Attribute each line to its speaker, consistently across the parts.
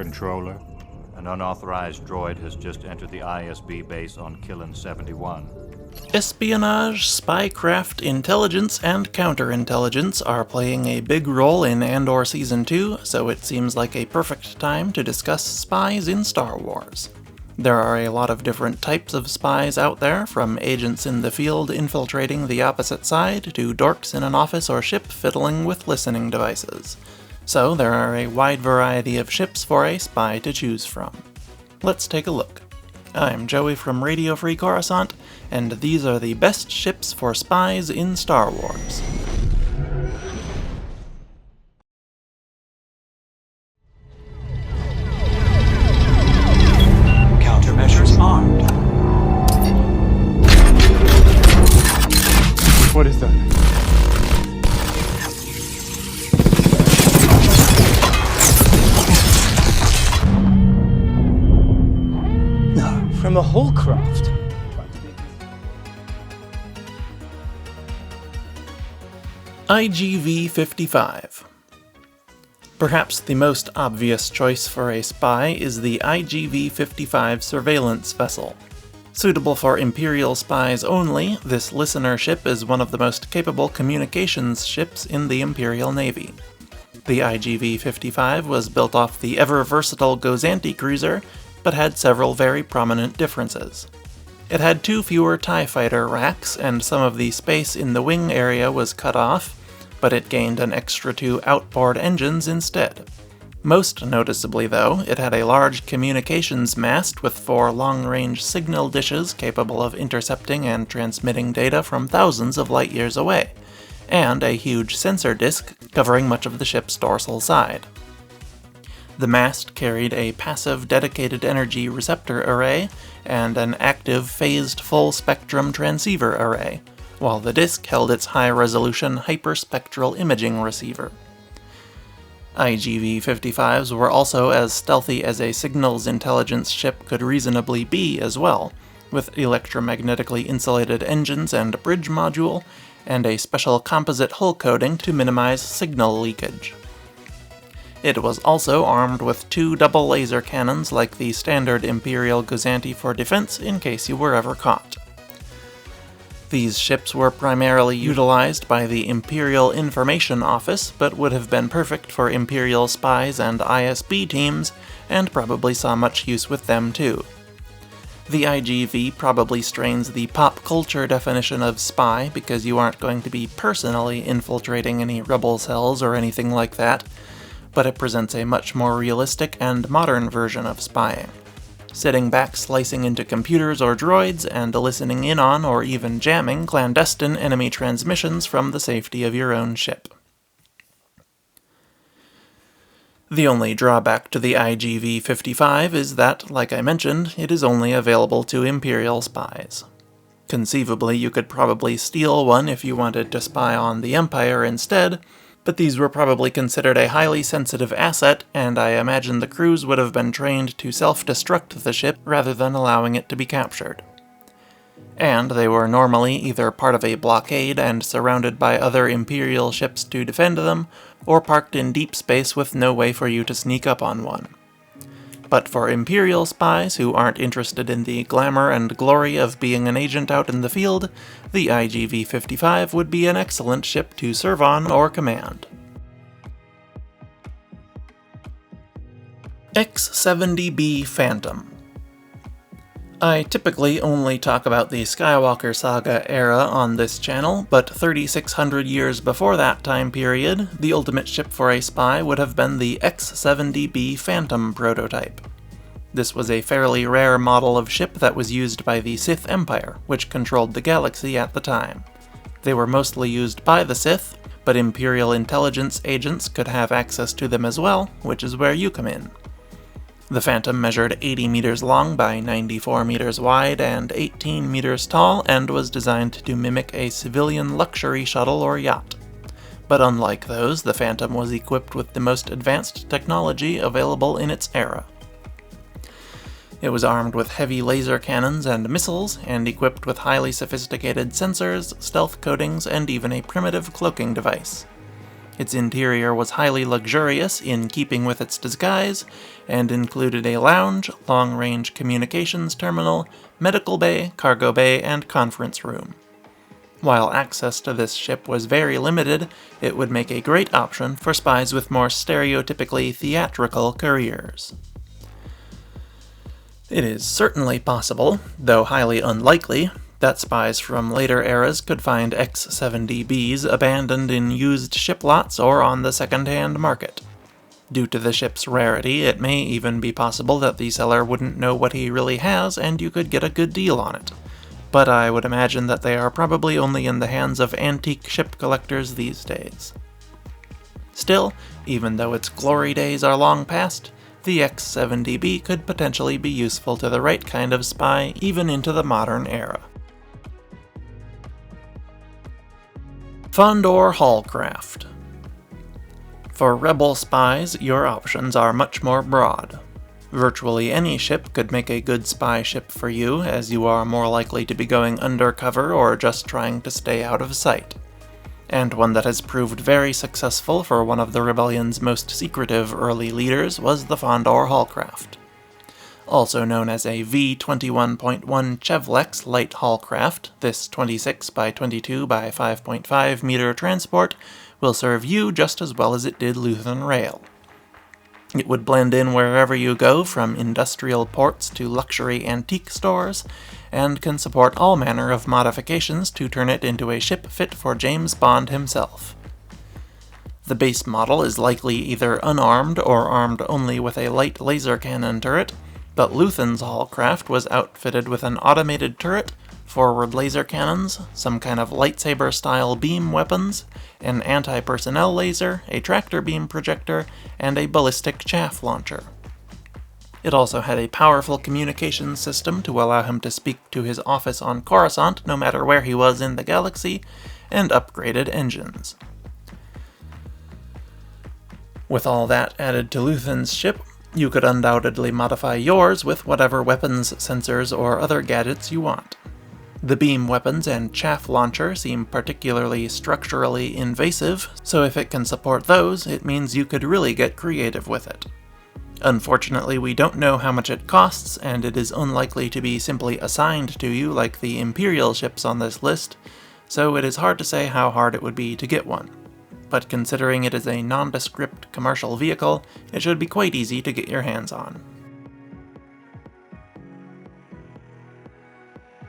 Speaker 1: controller. An unauthorized droid has just entered the ISB base on Kalin 71.
Speaker 2: Espionage, spycraft, intelligence, and counterintelligence are playing a big role in Andor Season 2, so it seems like a perfect time to discuss spies in Star Wars. There are a lot of different types of spies out there, from agents in the field infiltrating the opposite side to dorks in an office or ship fiddling with listening devices. So there are a wide variety of ships for a spy to choose from. Let's take a look. I'm Joey from Radio Free Coruscant, and these are the best ships for spies in Star Wars.
Speaker 3: Countermeasures armed.
Speaker 4: What is that? From a Haulcraft.
Speaker 2: IGV-55. Perhaps the most obvious choice for a spy is the IGV-55 surveillance vessel. Suitable for Imperial spies only, this listener ship is one of the most capable communications ships in the Imperial Navy. The IGV-55 was built off the ever-versatile Gozanti cruiser, but had several very prominent differences. It had 2 fewer TIE fighter racks, and some of the space in the wing area was cut off, but it gained an extra 2 outboard engines instead. Most noticeably, though, it had a large communications mast with 4 long-range signal dishes capable of intercepting and transmitting data from thousands of light years away, and a huge sensor disk covering much of the ship's dorsal side. The mast carried a passive dedicated energy receptor array and an active phased full-spectrum transceiver array, while the disk held its high-resolution hyperspectral imaging receiver. IGV-55s were also as stealthy as a signals intelligence ship could reasonably be as well, with electromagnetically insulated engines and a bridge module, and a special composite hull coating to minimize signal leakage. It was also armed with 2 double laser cannons like the standard Imperial Gozanti for defense in case you were ever caught. These ships were primarily utilized by the Imperial Information Office, but would have been perfect for Imperial spies and ISB teams, and probably saw much use with them too. The IGV probably strains the pop culture definition of spy because you aren't going to be personally infiltrating any rebel cells or anything like that, but it presents a much more realistic and modern version of spying. Sitting back slicing into computers or droids and listening in on or even jamming clandestine enemy transmissions from the safety of your own ship. The only drawback to the IGV-55 is that, like I mentioned, it is only available to Imperial spies. Conceivably, you could probably steal one if you wanted to spy on the Empire instead, but these were probably considered a highly sensitive asset, and I imagine the crews would have been trained to self-destruct the ship rather than allowing it to be captured. And they were normally either part of a blockade and surrounded by other Imperial ships to defend them, or parked in deep space with no way for you to sneak up on one. But for Imperial spies who aren't interested in the glamour and glory of being an agent out in the field, the IGV-55 would be an excellent ship to serve on or command. X-70B Phantom. I typically only talk about the Skywalker Saga era on this channel, but 3,600 years before that time period, the ultimate ship for a spy would have been the X-70B Phantom prototype. This was a fairly rare model of ship that was used by the Sith Empire, which controlled the galaxy at the time. They were mostly used by the Sith, but Imperial intelligence agents could have access to them as well, which is where you come in. The Phantom measured 80 meters long by 94 meters wide and 18 meters tall, and was designed to mimic a civilian luxury shuttle or yacht. But unlike those, the Phantom was equipped with the most advanced technology available in its era. It was armed with heavy laser cannons and missiles, and equipped with highly sophisticated sensors, stealth coatings, and even a primitive cloaking device. Its interior was highly luxurious in keeping with its disguise, and included a lounge, long-range communications terminal, medical bay, cargo bay, and conference room. While access to this ship was very limited, it would make a great option for spies with more stereotypically theatrical careers. It is certainly possible, though highly unlikely, that spies from later eras could find X-70Bs abandoned in used ship lots or on the second-hand market. Due to the ship's rarity, it may even be possible that the seller wouldn't know what he really has and you could get a good deal on it. But I would imagine that they are probably only in the hands of antique ship collectors these days. Still, even though its glory days are long past, the X-70B could potentially be useful to the right kind of spy even into the modern era. Fondor Haulcraft. For Rebel spies, your options are much more broad. Virtually any ship could make a good spy ship for you, as you are more likely to be going undercover or just trying to stay out of sight. And one that has proved very successful for one of the Rebellion's most secretive early leaders was the Fondor Haulcraft. Also known as a V-21.1 Chevlex light haulcraft, this 26 by 22 by 5.5 meter transport will serve you just as well as it did Luthen Rail. It would blend in wherever you go, from industrial ports to luxury antique stores, and can support all manner of modifications to turn it into a ship fit for James Bond himself. The base model is likely either unarmed or armed only with a light laser cannon turret, but Luthen's Haulcraft was outfitted with an automated turret, forward laser cannons, some kind of lightsaber-style beam weapons, an anti-personnel laser, a tractor beam projector, and a ballistic chaff launcher. It also had a powerful communications system to allow him to speak to his office on Coruscant no matter where he was in the galaxy, and upgraded engines. With all that added to Luthen's ship, you could undoubtedly modify yours with whatever weapons, sensors, or other gadgets you want. The beam weapons and chaff launcher seem particularly structurally invasive, so if it can support those, it means you could really get creative with it. Unfortunately, we don't know how much it costs, and it is unlikely to be simply assigned to you like the Imperial ships on this list, so it is hard to say how hard it would be to get one. But considering it is a nondescript commercial vehicle, it should be quite easy to get your hands on.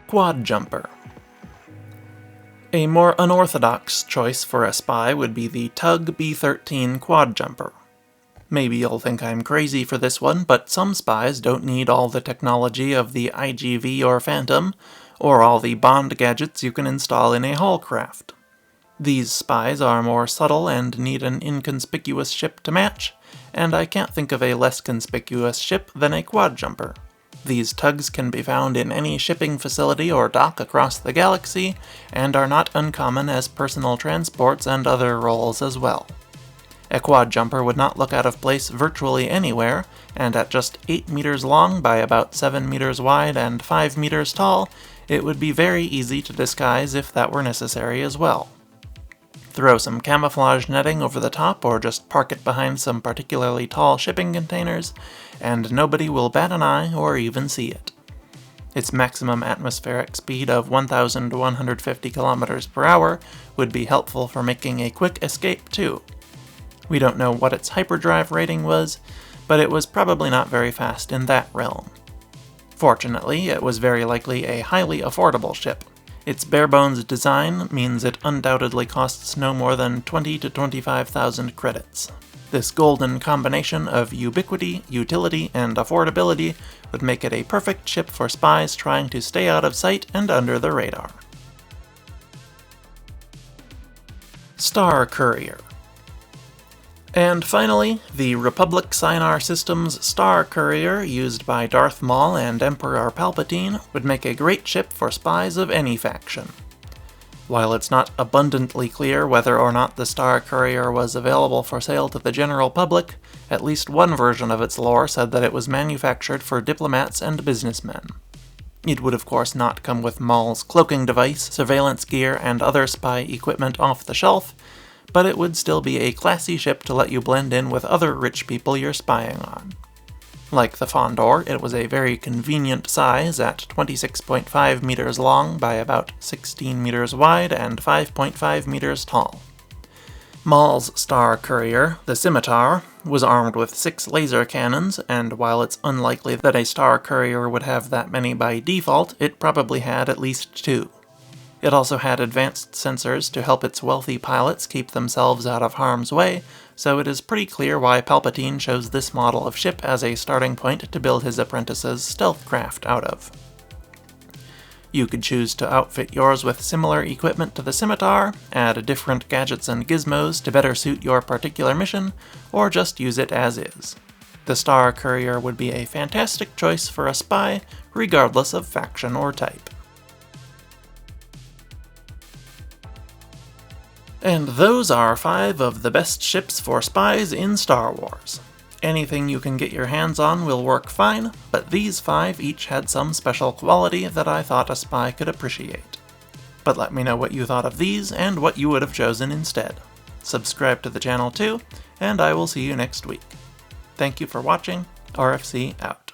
Speaker 2: Quadjumper. A more unorthodox choice for a spy would be the TUG B13 Quadjumper. Maybe you'll think I'm crazy for this one, but some spies don't need all the technology of the IGV or Phantom, or all the Bond gadgets you can install in a Haulcraft. These spies are more subtle and need an inconspicuous ship to match, and I can't think of a less conspicuous ship than a Quadjumper. These tugs can be found in any shipping facility or dock across the galaxy, and are not uncommon as personal transports and other roles as well. A Quadjumper would not look out of place virtually anywhere, and at just 8 meters long by about 7 meters wide and 5 meters tall, it would be very easy to disguise if that were necessary as well. Throw some camouflage netting over the top or just park it behind some particularly tall shipping containers, and nobody will bat an eye or even see it. Its maximum atmospheric speed of 1,150 kilometers per hour would be helpful for making a quick escape too. We don't know what its hyperdrive rating was, but it was probably not very fast in that realm. Fortunately, it was very likely a highly affordable ship. Its bare-bones design means it undoubtedly costs no more than 20 to 25,000 credits. This golden combination of ubiquity, utility, and affordability would make it a perfect ship for spies trying to stay out of sight and under the radar. Star Courier. And finally, the Republic Sinar Systems Star Courier, used by Darth Maul and Emperor Palpatine, would make a great ship for spies of any faction. While it's not abundantly clear whether or not the Star Courier was available for sale to the general public, at least one version of its lore said that it was manufactured for diplomats and businessmen. It would of course not come with Maul's cloaking device, surveillance gear, and other spy equipment off the shelf, but it would still be a classy ship to let you blend in with other rich people you're spying on. Like the Fondor, it was a very convenient size at 26.5 meters long by about 16 meters wide and 5.5 meters tall. Maul's Star Courier, the Scimitar, was armed with 6 laser cannons, and while it's unlikely that a Star Courier would have that many by default, it probably had at least 2. It also had advanced sensors to help its wealthy pilots keep themselves out of harm's way, so it is pretty clear why Palpatine chose this model of ship as a starting point to build his apprentice's stealth craft out of. You could choose to outfit yours with similar equipment to the Scimitar, add different gadgets and gizmos to better suit your particular mission, or just use it as is. The Star Courier would be a fantastic choice for a spy, regardless of faction or type. And those are 5 of the best ships for spies in Star Wars. Anything you can get your hands on will work fine, but these 5 each had some special quality that I thought a spy could appreciate. But let me know what you thought of these and what you would have chosen instead. Subscribe to the channel too, and I will see you next week. Thank you for watching. RFC out.